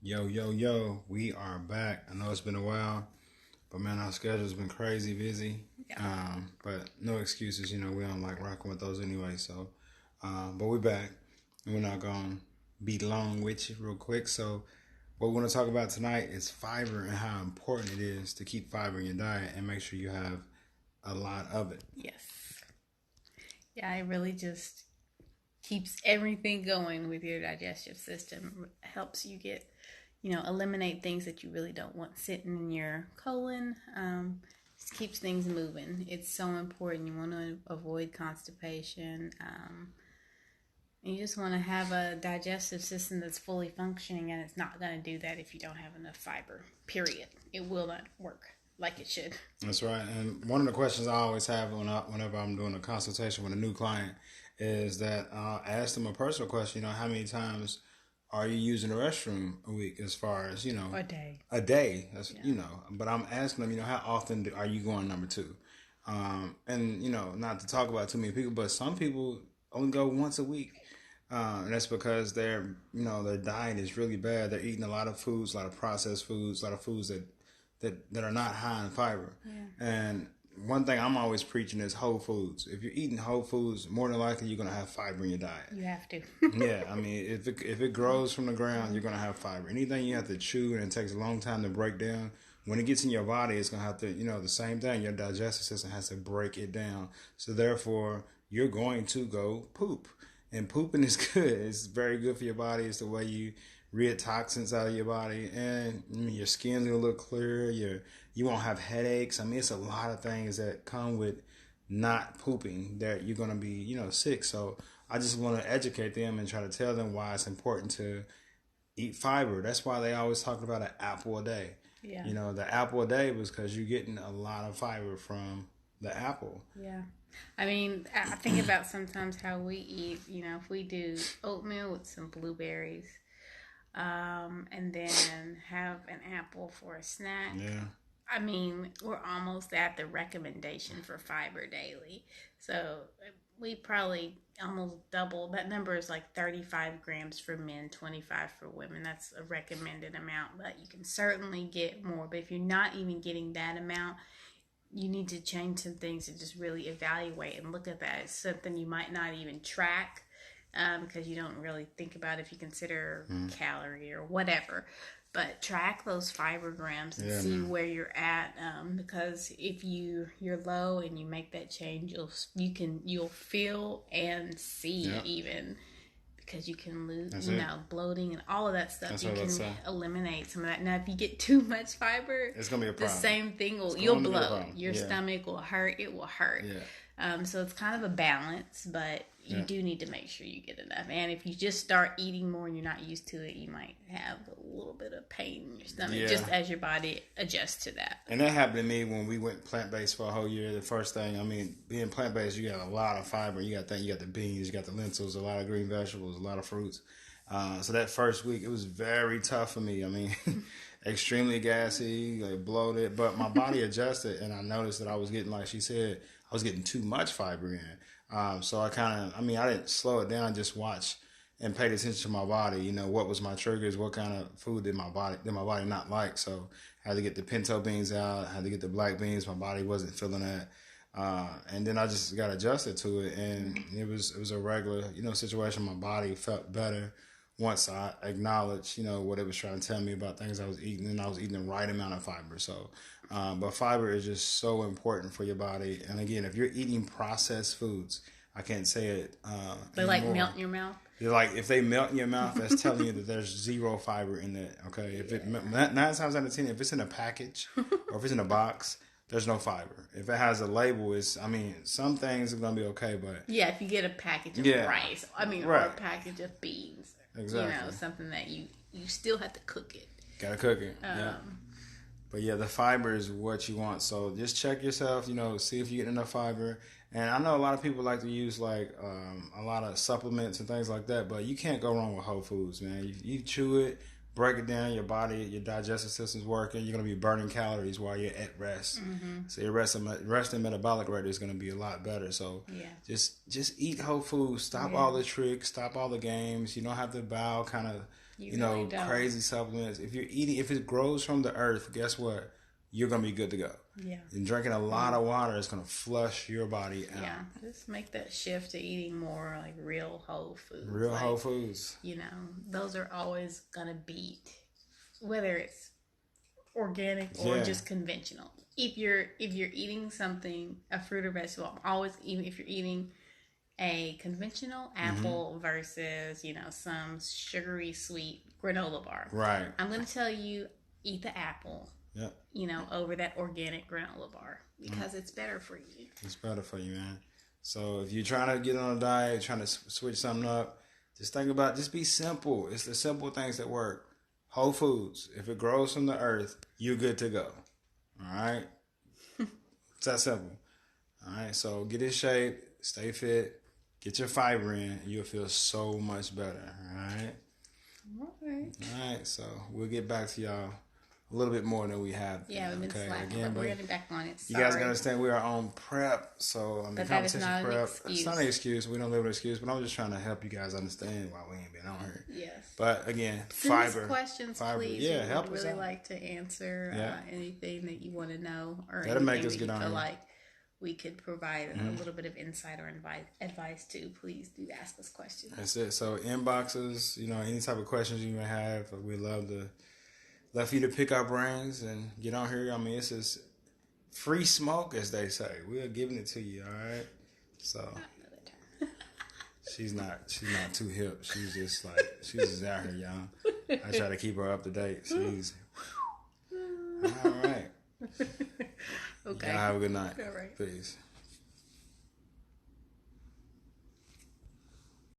Yo, yo, yo, we are back. I know it's been a while, but man, our schedule's been crazy busy. Yeah. But no excuses, we don't like rocking with those anyway. But we're back, and we're not going to be long with you real quick. So, what we want to talk about tonight is fiber and how important it is to keep fiber in your diet and make sure you have a lot of it. Yes. Yeah, it really just keeps everything going with your digestive system. Helps you eliminate things that you really don't want sitting in your colon. Just keeps things moving. It's so important. You want to avoid constipation. You just want to have a digestive system that's fully functioning, and it's not going to do that if you don't have enough fiber. Period. It will not work like it should. That's right. And one of the questions I always have whenever I'm doing a consultation with a new client is that I'll ask them a personal question. How many times are you using the restroom a week? As far as A day. a day. That's Yeah. But I'm asking them. How often are you going number two? And not to talk about too many people, but some people only go once a week. And that's because their diet is really bad. They're eating a lot of foods, a lot of processed foods, a lot of foods that are not high in fiber. Yeah. And one thing I'm always preaching is whole foods. If you're eating whole foods, more than likely you're gonna have fiber in your diet. You have to. Yeah, I mean, if it grows from the ground, you're gonna have fiber. Anything you have to chew and it takes a long time to break down, when it gets in your body, it's gonna have to, the same thing. Your digestive system has to break it down. So therefore, you're going to go poop, and pooping is good. It's very good for your body. It's the way you rid toxins out of your body, and your skin's gonna look clearer. You won't have headaches. I mean, it's a lot of things that come with not pooping that you're gonna be, sick. So I just want to educate them and try to tell them why it's important to eat fiber. That's why they always talk about an apple a day. Yeah. The apple a day was because you're getting a lot of fiber from the apple. Yeah. I mean, I think about sometimes how we eat, if we do oatmeal with some blueberries, and then have an apple for a snack. Yeah. I mean, we're almost at the recommendation for fiber daily. So we probably almost double. That number is like 35 grams for men, 25 for women. That's a recommended amount, but you can certainly get more. But if you're not even getting that amount, you need to change some things to just really evaluate and look at that. It's something you might not even track, because you don't really think about if you consider calorie or whatever. But track those fiber grams and see where you're at, because if you're low and you make that change, you'll feel and see even, because you can lose bloating and all of that stuff. That's you what can say. eliminate some of that. Now, if you get too much fiber, It's gonna be a the problem. same thing you'll going to be a bloat. problem. Your Yeah. stomach will hurt. It will hurt. Yeah. So it's kind of a balance, but you do need to make sure you get enough. And if you just start eating more and you're not used to it, you might have a little bit of pain in your stomach just as your body adjusts to that. And that happened to me when we went plant-based for a whole year. The first thing, being plant-based, you got a lot of fiber. You got the beans, you got the lentils, a lot of green vegetables, a lot of fruits. So that first week, it was very tough for me. Extremely gassy, like bloated, but my body adjusted, and I noticed that I was getting, like she said, I was getting too much fiber in. So I I didn't slow it down, just watch and paid attention to my body. What was my triggers? What kind of food did my body not like? So I had to get the pinto beans out. I had to get the black beans. My body wasn't feeling that. And then I just got adjusted to it, and it was a regular, situation. My body felt better once I acknowledged, what it was trying to tell me about things I was eating, and I was eating the right amount of fiber. So, but fiber is just so important for your body. And again, if you're eating processed foods, I can't say it. They like melt in your mouth. They're like, if they melt in your mouth, that's telling you that there's zero fiber in it. Okay, if it 9 times out of 10, if it's in a package or if it's in a box, there's no fiber. If it has a label, some things are gonna be okay, but yeah, if you get a package of rice, or a package of beans, exactly, something that you still have to cook it. Gotta cook it. Yeah. But yeah, the fiber is what you want. So just check yourself, see if you get enough fiber. And I know a lot of people like to use a lot of supplements and things like that, but you can't go wrong with whole foods, man. You chew it, break it down, your body, your digestive system's working. You're going to be burning calories while you're at rest. Mm-hmm. So your rest and metabolic rate is going to be a lot better. So just eat whole foods. Stop all the tricks. Stop all the games. You don't have to bow kind of You really don't. Crazy supplements. If it grows from the earth, guess what? You're gonna be good to go. Yeah. And drinking a lot of water is gonna flush your body out. Yeah. Just make that shift to eating more like real whole foods. Real whole foods. Those are always gonna beat whether it's organic or just conventional. If you're eating something, a fruit or vegetable, even if you're eating a conventional apple versus, some sugary sweet granola bar. Right. I'm going to tell you, eat the apple, Yep. Over that organic granola bar because it's better for you. It's better for you, man. So if you're trying to get on a diet, trying to switch something up, just be simple. It's the simple things that work. Whole foods. If it grows from the earth, you're good to go. All right? It's that simple. All right? So get in shape, stay fit. Get your fiber in, and you'll feel so much better. All right? All right. So we'll get back to y'all a little bit more than we have. Yeah, we've been slacking, but we're getting back on it. You guys gotta understand we are on prep, so but that is not prep. An excuse. It's not an excuse. We don't live with an excuse, but I'm just trying to help you guys understand why we ain't been on here. Yes. But again, Send fiber. Us questions, fiber. please. Yeah, help us. us Really out. like to answer anything that you want to know, or That'll make anything us that get you on feel here. like we could provide a little bit of insight or advice to. Please do ask us questions. That's it. So inboxes, any type of questions you may have, we love for you to pick our brains and get on here. I mean, it's just free smoke, as they say. We are giving it to you, all right? So she's not too hip. She's just out here, y'all. I try to keep her up to date. She's all right. Okay. Y'all have a good night. All right. Peace.